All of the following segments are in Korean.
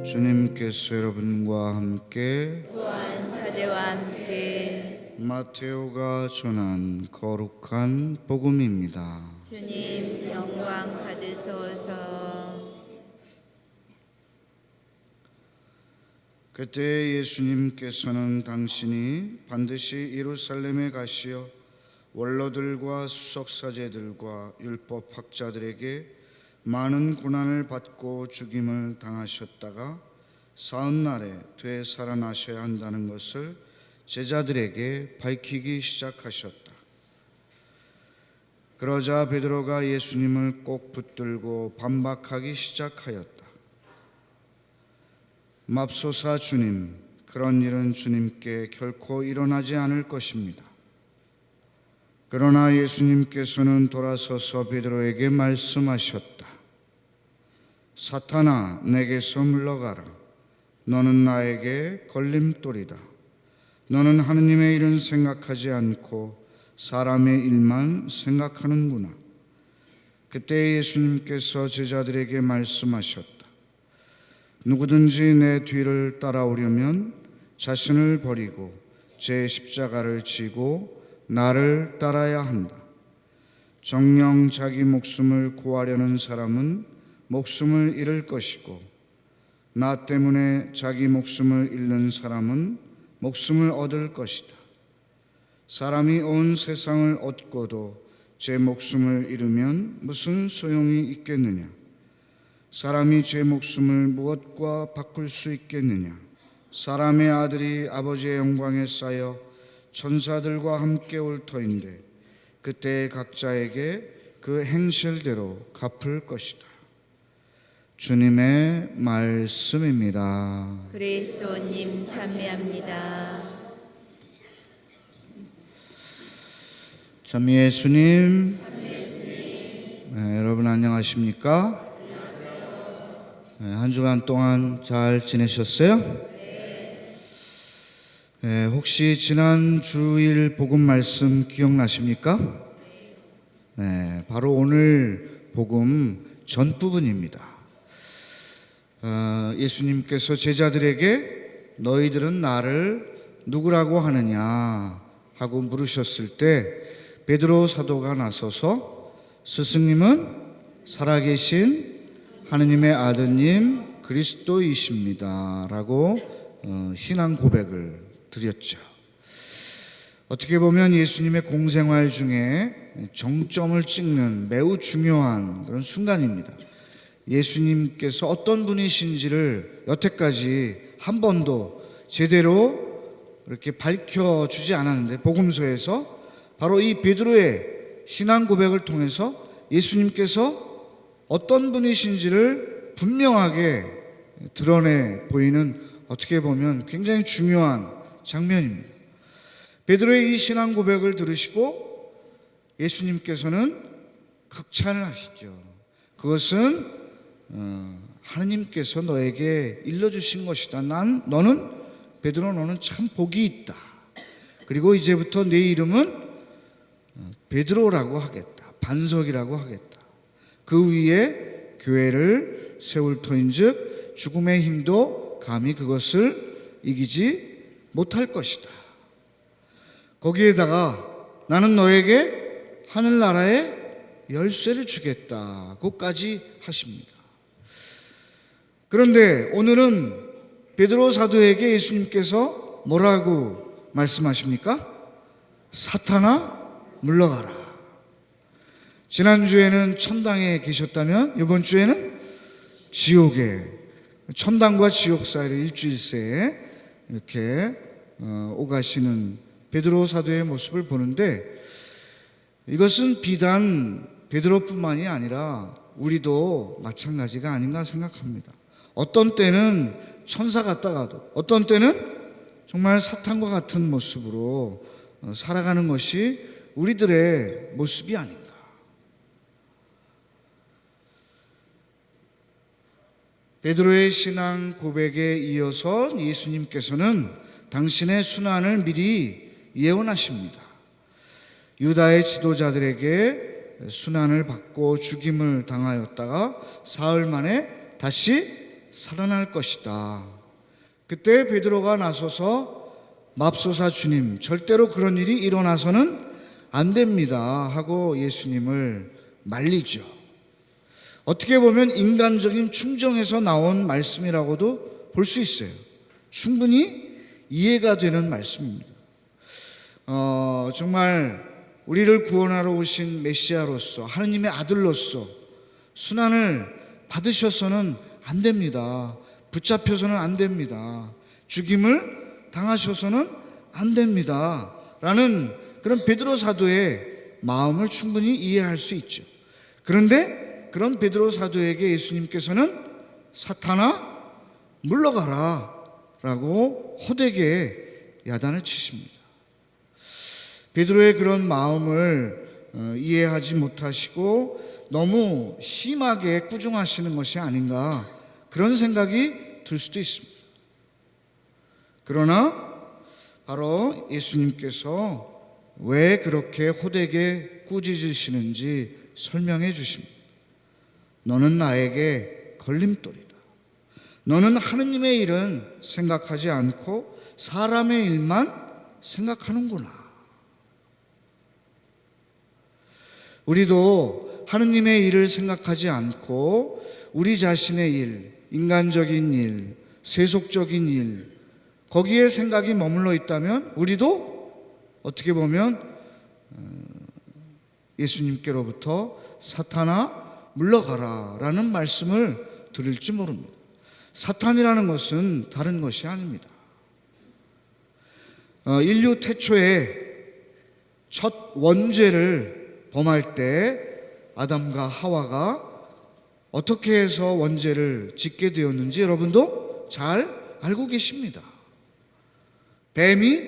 주님께서 여러분과 함께 또한 사제와 함께 마테오가 전한 거룩한 복음입니다. 주님 영광 받으소서. 그때 예수님께서는 당신이 반드시 예루살렘에 가시어 원로들과 수석사제들과 율법학자들에게 많은 고난을 받고 죽임을 당하셨다가 사흘날에 되살아나셔야 한다는 것을 제자들에게 밝히기 시작하셨다. 그러자 베드로가 예수님을 꼭 붙들고 반박하기 시작하였다. 맙소사 주님, 그런 일은 주님께 결코 일어나지 않을 것입니다. 그러나 예수님께서는 돌아서서 베드로에게 말씀하셨다. 사탄아, 내게서 물러가라. 너는 나에게 걸림돌이다. 너는 하느님의 일은 생각하지 않고 사람의 일만 생각하는구나. 그때 예수님께서 제자들에게 말씀하셨다. 누구든지 내 뒤를 따라오려면 자신을 버리고 제 십자가를 지고 나를 따라야 한다. 정녕 자기 목숨을 구하려는 사람은 목숨을 잃을 것이고 나 때문에 자기 목숨을 잃는 사람은 목숨을 얻을 것이다. 사람이 온 세상을 얻고도 제 목숨을 잃으면 무슨 소용이 있겠느냐? 사람이 제 목숨을 무엇과 바꿀 수 있겠느냐? 사람의 아들이 아버지의 영광에 쌓여 천사들과 함께 올 터인데 그때 각자에게 그 행실대로 갚을 것이다. 주님의 말씀입니다. 그리스도님 참여합니다. 참 예수님, 여러분 안녕하십니까? 한 주간 동안 잘 지내셨어요? 혹시 지난 주일 복음 말씀 기억나십니까? 바로 오늘 복음 전부분입니다. 예수님께서 제자들에게 너희들은 나를 누구라고 하느냐 하고 물으셨을 때 베드로 사도가 나서서 스승님은 살아계신 하느님의 아드님 그리스도이십니다 라고 신앙 고백을 드렸죠. 어떻게 보면 예수님의 공생활 중에 정점을 찍는 매우 중요한 그런 순간입니다. 예수님께서 어떤 분이신지를 여태까지 한 번도 제대로 이렇게 밝혀주지 않았는데 복음서에서 바로 이 베드로의 신앙 고백을 통해서 예수님께서 어떤 분이신지를 분명하게 드러내 보이는 어떻게 보면 굉장히 중요한 장면입니다. 베드로의 이 신앙 고백을 들으시고 예수님께서는 극찬을 하시죠. 그것은 하느님께서 너에게 일러주신 것이다. 너는 베드로 너는 참 복이 있다. 그리고 이제부터 네 이름은 베드로라고 하겠다. 반석이라고 하겠다. 그 위에 교회를 세울 터인즉 죽음의 힘도 감히 그것을 이기지 못할 것이다. 거기에다가 나는 너에게 하늘나라의 열쇠를 주겠다고까지 하십니다. 그런데 오늘은 베드로 사도에게 예수님께서 뭐라고 말씀하십니까? 사탄아 물러가라. 지난주에는 천당에 계셨다면 이번 주에는 지옥에, 천당과 지옥 사이를 일주일새에 이렇게 오가시는 베드로 사도의 모습을 보는데 이것은 비단 베드로뿐만이 아니라 우리도 마찬가지가 아닌가 생각합니다. 어떤 때는 천사 같다가도 어떤 때는 정말 사탄과 같은 모습으로 살아가는 것이 우리들의 모습이 아닌가. 베드로의 신앙 고백에 이어서 예수님께서는 당신의 순환을 미리 예언하십니다. 유다의 지도자들에게 순환을 받고 죽임을 당하였다가 사흘 만에 다시 살아날 것이다. 그때 베드로가 나서서 맙소사 주님, 절대로 그런 일이 일어나서는 안 됩니다 하고 예수님을 말리죠. 어떻게 보면 인간적인 충정에서 나온 말씀이라고도 볼 수 있어요. 충분히 이해가 되는 말씀입니다. 정말 우리를 구원하러 오신 메시아로서, 하느님의 아들로서 순환을 받으셔서는 안 됩니다. 붙잡혀서는 안 됩니다. 죽임을 당하셔서는 안 됩니다 라는 그런 베드로 사도의 마음을 충분히 이해할 수 있죠. 그런데 그런 베드로 사도에게 예수님께서는 사탄아 물러가라 라고 호되게 야단을 치십니다. 베드로의 그런 마음을 이해하지 못하시고 너무 심하게 꾸중하시는 것이 아닌가, 그런 생각이 들 수도 있습니다. 그러나 바로 예수님께서 왜 그렇게 호되게 꾸짖으시는지 설명해 주십니다. 너는 나에게 걸림돌이다. 너는 하느님의 일은 생각하지 않고 사람의 일만 생각하는구나. 우리도 하느님의 일을 생각하지 않고 우리 자신의 일, 인간적인 일, 세속적인 일, 거기에 생각이 머물러 있다면 우리도 어떻게 보면 예수님께로부터 사탄아 물러가라 라는 말씀을 드릴지 모릅니다. 사탄이라는 것은 다른 것이 아닙니다. 인류 태초에 첫 원죄를 범할 때 아담과 하와가 어떻게 해서 원죄를 짓게 되었는지 여러분도 잘 알고 계십니다. 뱀이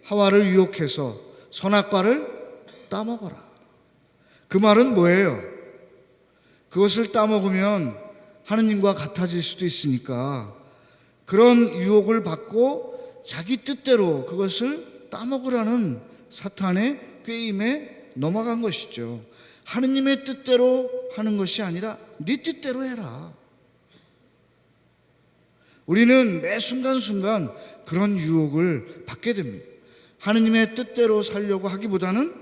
하와를 유혹해서 선악과를 따먹어라. 그 말은 뭐예요? 그것을 따먹으면 하느님과 같아질 수도 있으니까 그런 유혹을 받고 자기 뜻대로 그것을 따먹으라는 사탄의 꾀임에 넘어간 것이죠. 하느님의 뜻대로 하는 것이 아니라 네 뜻대로 해라. 우리는 매 순간순간 그런 유혹을 받게 됩니다. 하느님의 뜻대로 살려고 하기보다는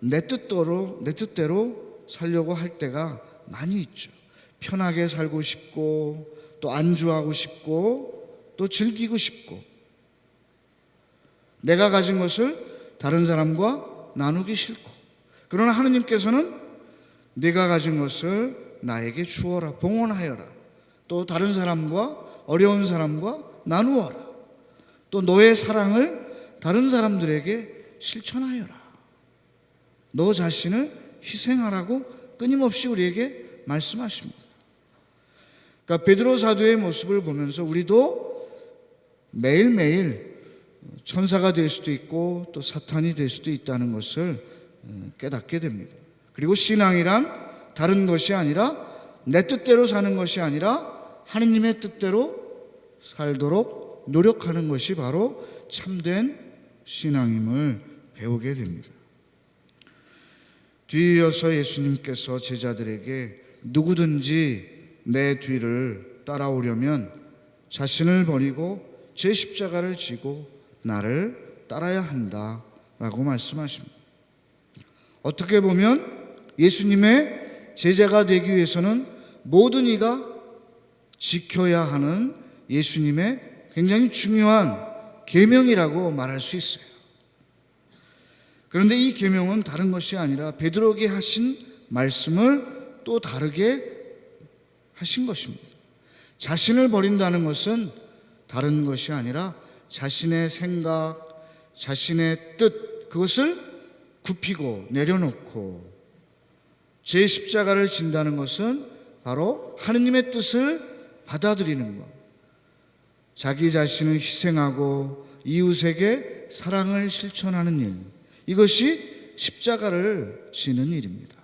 내 뜻대로 살려고 할 때가 많이 있죠. 편하게 살고 싶고 또 안주하고 싶고 또 즐기고 싶고 내가 가진 것을 다른 사람과 나누기 싫고, 그러나 하느님께서는 내가 가진 것을 나에게 주어라, 봉헌하여라, 또 다른 사람과 어려운 사람과 나누어라, 또 너의 사랑을 다른 사람들에게 실천하여라, 너 자신을 희생하라고 끊임없이 우리에게 말씀하십니다. 그러니까 베드로 사도의 모습을 보면서 우리도 매일매일 천사가 될 수도 있고 또 사탄이 될 수도 있다는 것을 깨닫게 됩니다. 그리고 신앙이란 다른 것이 아니라 내 뜻대로 사는 것이 아니라 하느님의 뜻대로 살도록 노력하는 것이 바로 참된 신앙임을 배우게 됩니다. 뒤이어서 예수님께서 제자들에게 누구든지 내 뒤를 따라오려면 자신을 버리고 제 십자가를 지고 나를 따라야 한다라고 말씀하십니다. 어떻게 보면 예수님의 제자가 되기 위해서는 모든 이가 지켜야 하는 예수님의 굉장히 중요한 계명이라고 말할 수 있어요. 그런데 이 계명은 다른 것이 아니라 베드로에게 하신 말씀을 또 다르게 하신 것입니다. 자신을 버린다는 것은 다른 것이 아니라 자신의 생각, 자신의 뜻, 그것을 굽히고 내려놓고 제 십자가를 진다는 것은 바로 하느님의 뜻을 받아들이는 것, 자기 자신을 희생하고 이웃에게 사랑을 실천하는 일, 이것이 십자가를 지는 일입니다.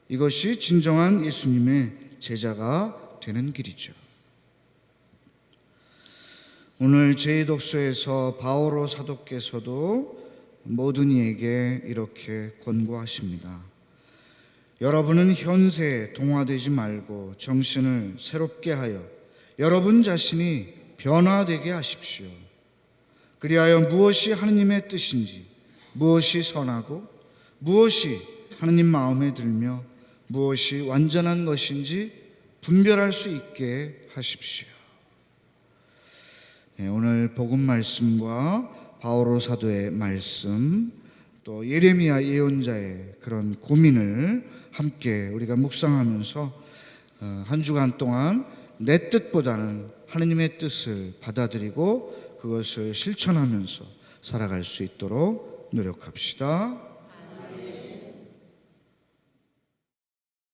이것이 진정한 예수님의 제자가 되는 길이죠. 오늘 제2독서에서 바오로 사도께서도 모든 이에게 이렇게 권고하십니다. 여러분은 현세에 동화되지 말고 정신을 새롭게 하여 여러분 자신이 변화되게 하십시오. 그리하여 무엇이 하느님의 뜻인지, 무엇이 선하고 무엇이 하느님 마음에 들며 무엇이 완전한 것인지 분별할 수 있게 하십시오. 오늘 복음 말씀과 바오로 사도의 말씀, 또 예레미야 예언자의 그런 고민을 함께 우리가 묵상하면서 한 주간 동안 내 뜻보다는 하느님의 뜻을 받아들이고 그것을 실천하면서 살아갈 수 있도록 노력합시다.